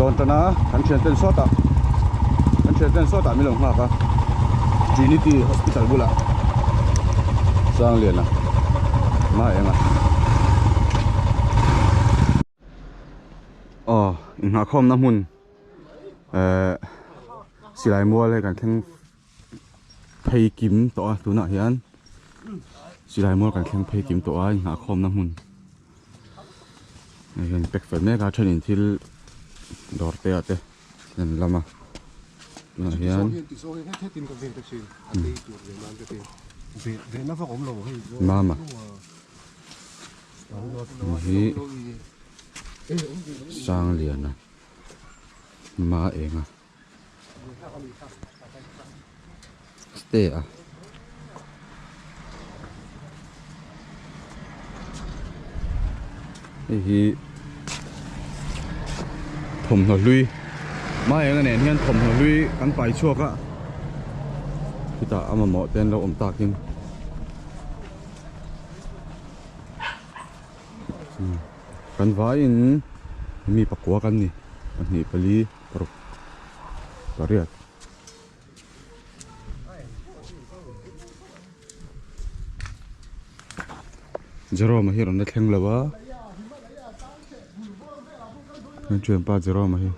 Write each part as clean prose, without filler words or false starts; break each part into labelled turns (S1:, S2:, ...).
S1: đòn cho nó khán chuyện tên sót à khán chuyện tên sót à mi lòng hoa cả Trinity Hospital bula sang liền à mà em à ngã khom năm hun xì lại mua lại cả thằng pay kiếm tổ tu nọ hiền xì lại mua cả thằng pay kiếm tổ ngã khom năm hun này hiện bách phần này cả chân thì đọt tê tê nên làm à nọ hiền mà thì sang liền à mà em à stay à thì thùng hồ lui mà em cái này hiện thùng hồ lui cắn phải chuột á thì ta ăn mà mỏ tên là ôm tạc nhưng kan vain mi pakwa kan ni ni pali paruk pariat zero ma hiron na thleng lawa nan chuan pa zero ma hi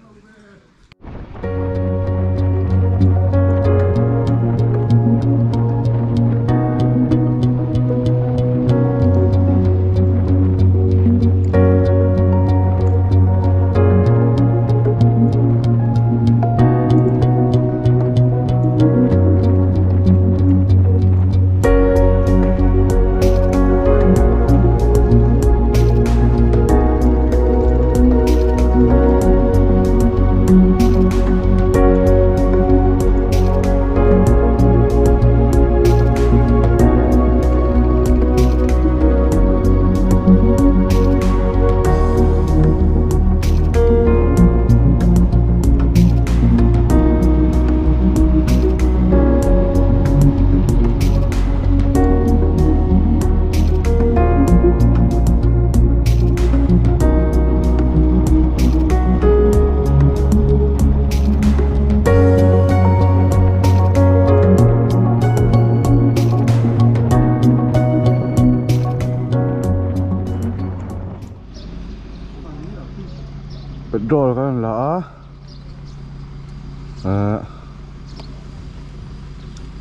S1: petrol kan lah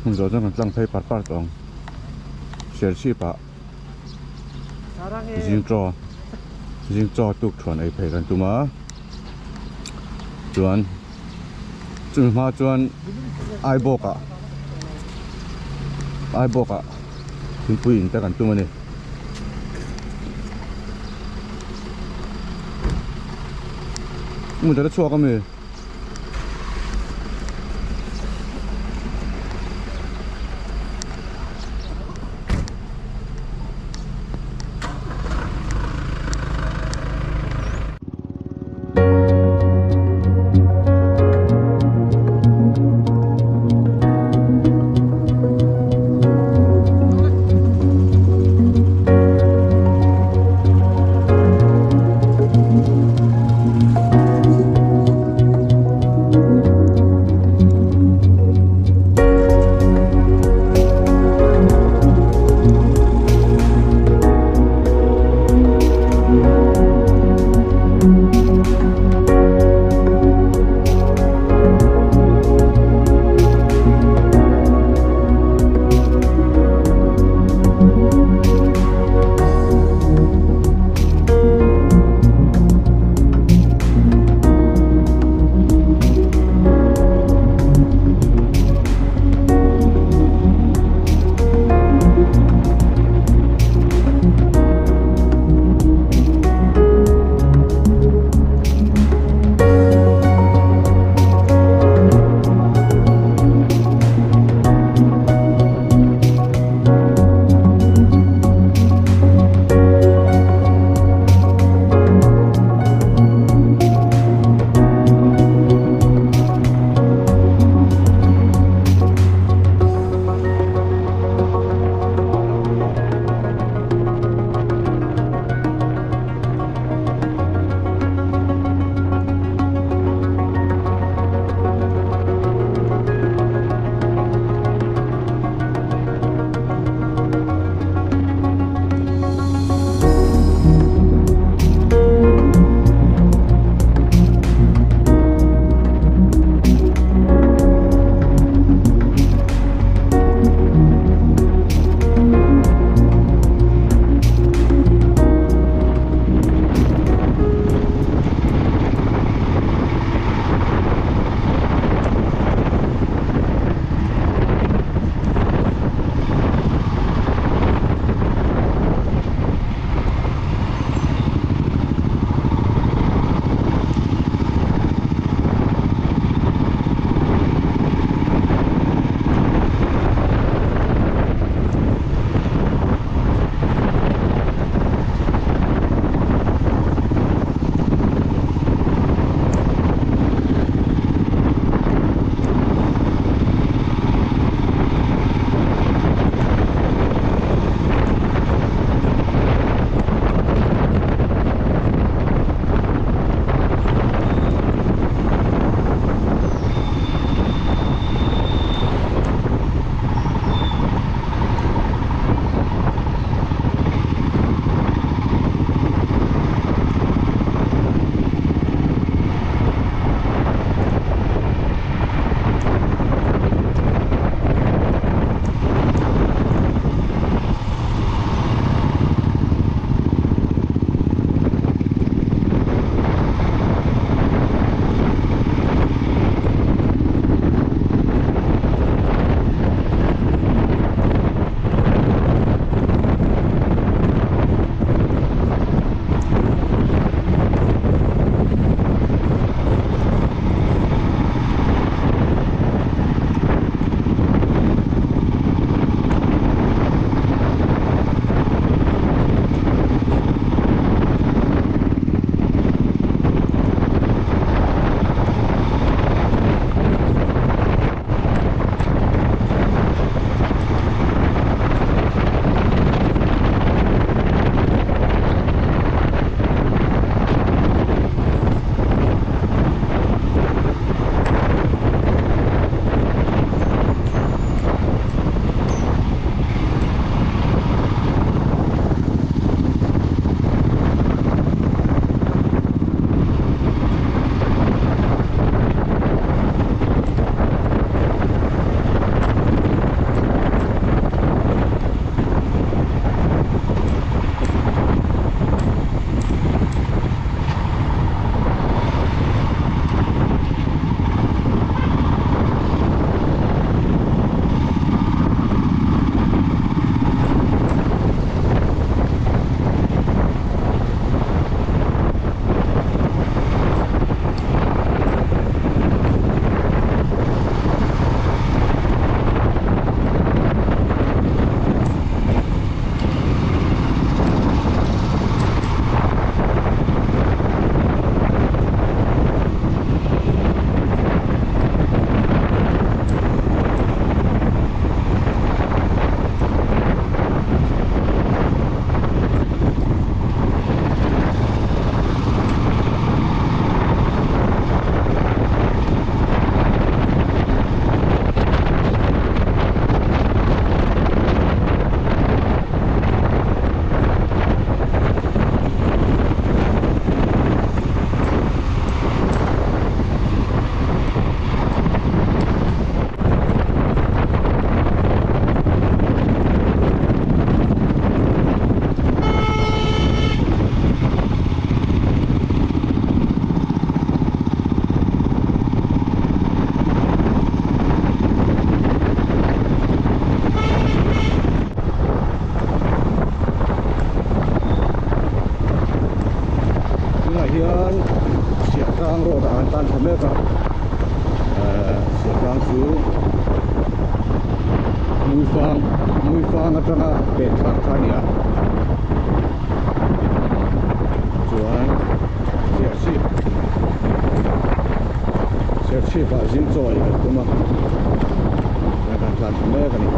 S1: giờ cho mình thấy part tòng xe chi bạ riêng cho tục chuẩn ấy phải gần tụi má chuẩn chừng mà chuẩn ai bốc à thì quỳnh ta gần tụi mình này mình đã chua cái gì sang atanga pe thak thania chuan Sersi pa zin choi kuma la kan tlan me kan ni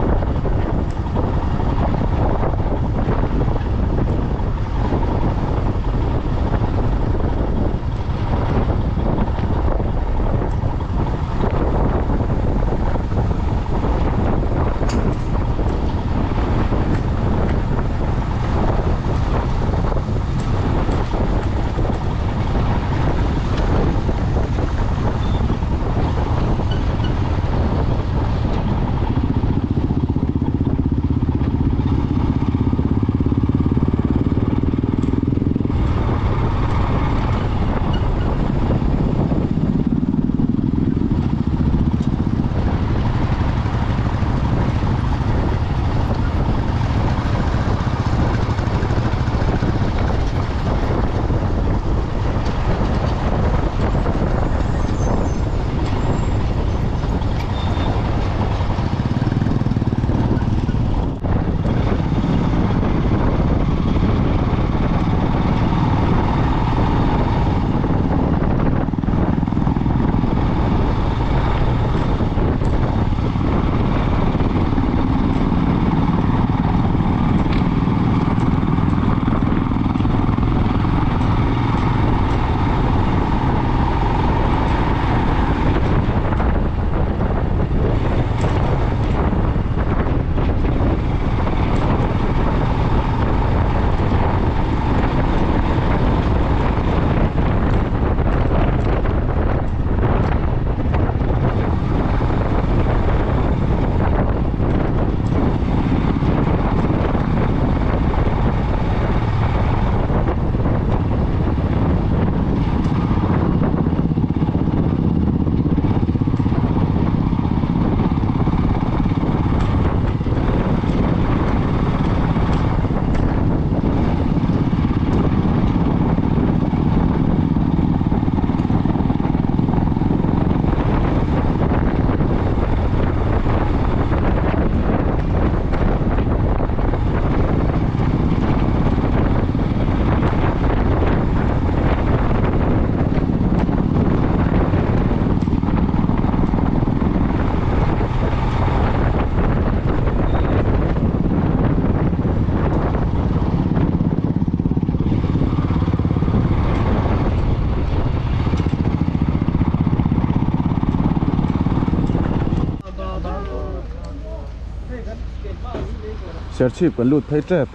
S1: Sersi kan lut phei trep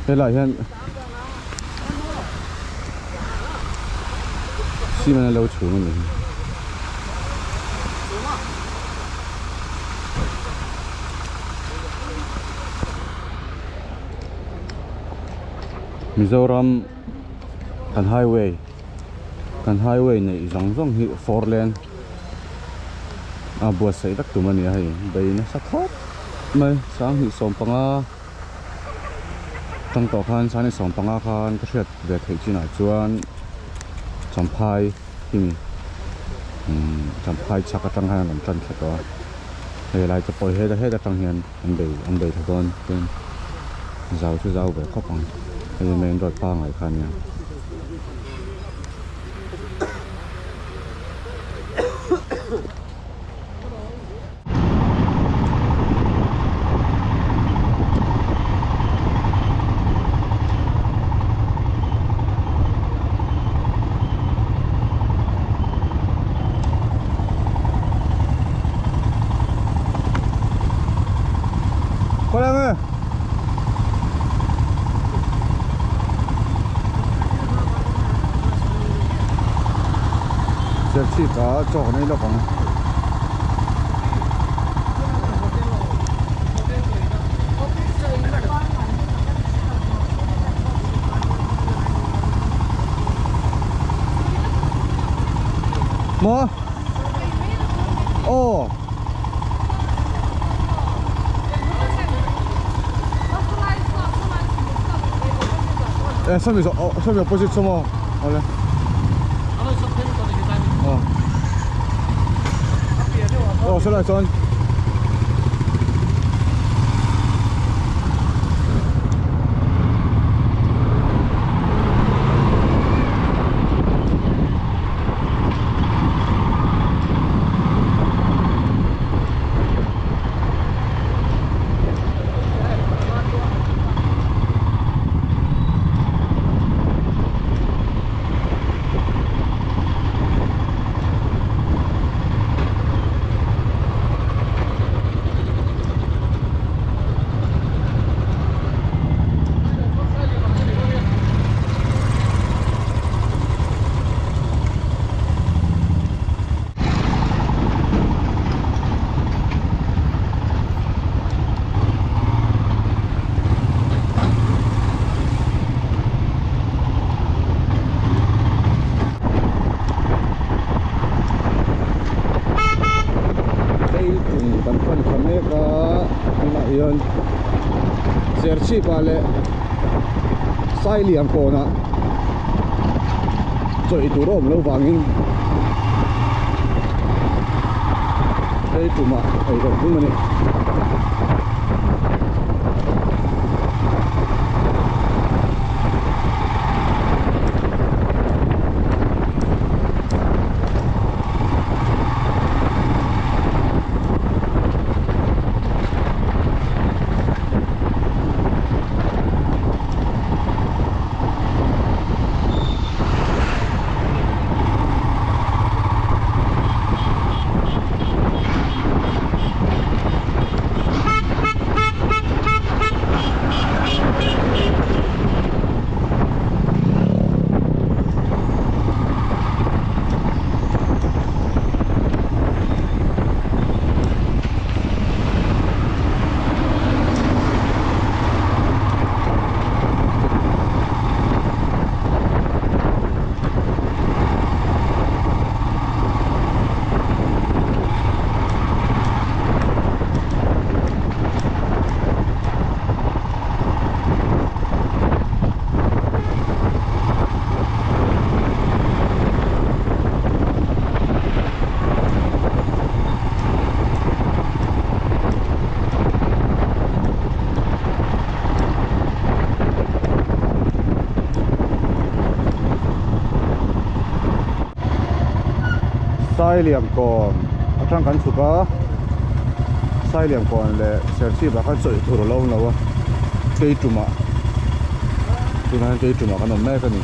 S1: helai hian si mana lo chhung ani Mizoram kan highway nei zong hi 4 lane a bua sei tak tu mani hai beina sa thot mai sang hi som panga tang to khan sani som panga khan ka hret ve thei china chuan champhai himi champhai chaka tang han lam tan khato he lai to poi he da tang hian an bei thadon pen zau chu zau ve khopang he main road pa ngai khan ya Sersi cả chỗ này là bằng Mo? Oh. Som jag precis som eller? Så där sån. kan khan khame ka ina yon serchi pale sai liam ko na choi tu rom lo wangin ei tuma ei ro tu mani sai liam kon atang kan suka sai liam kon le serchi ba kan choi thur lo lo wa kei tuma tu nan kei tuma kan me ka ni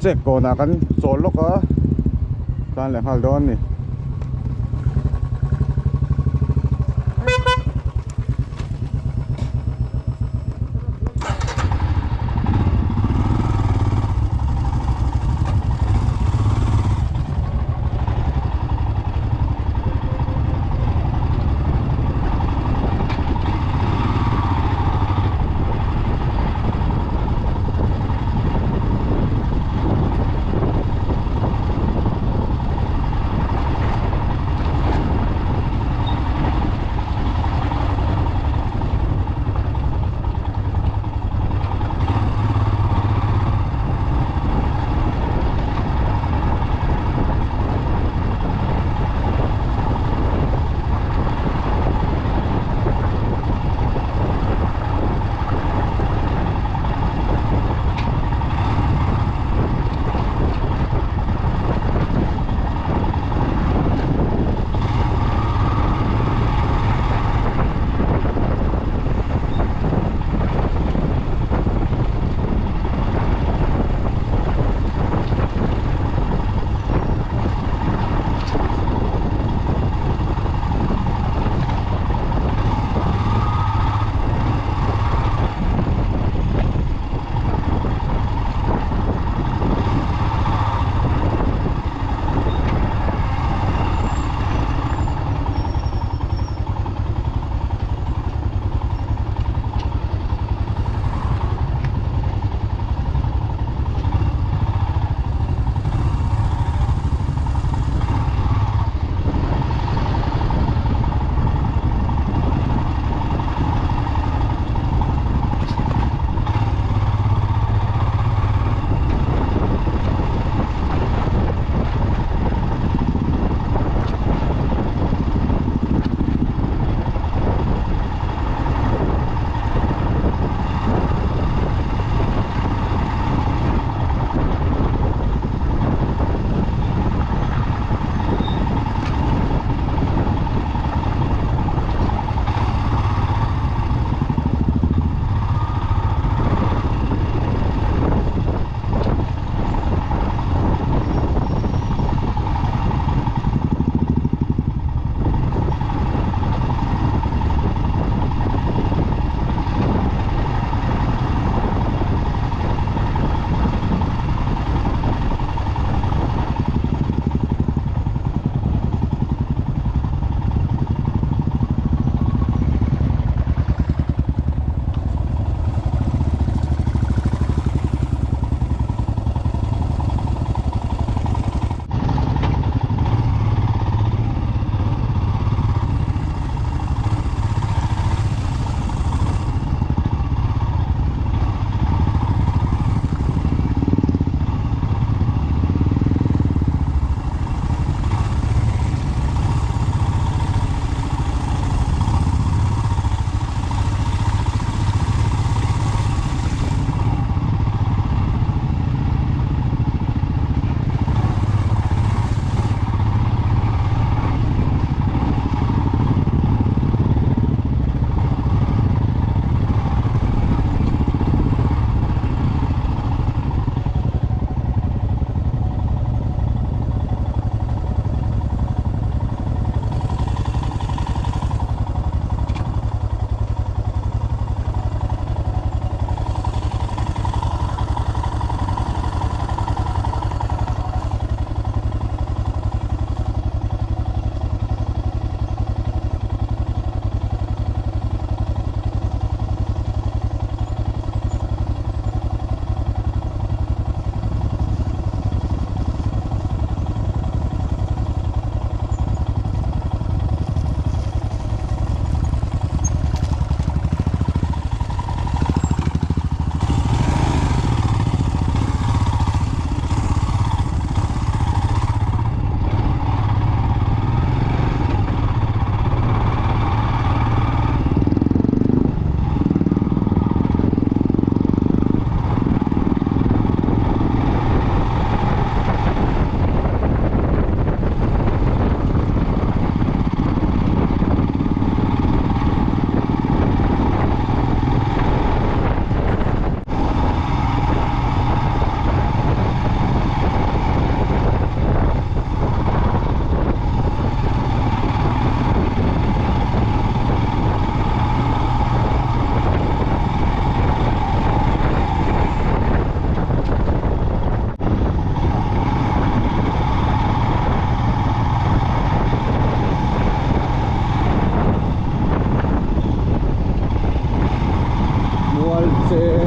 S1: check ko na kan chol lo ka kan le hal don ni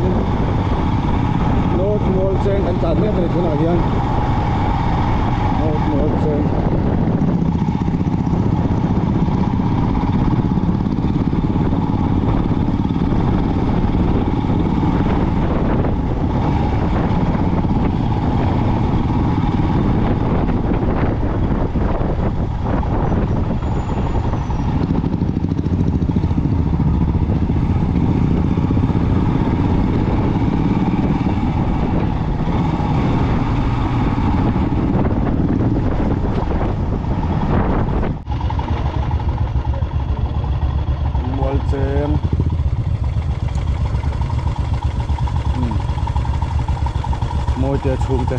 S1: Molchen North Molchen kan chat me kan thuna hian North Molchen Molchen môi te chung te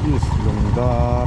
S1: East Lungda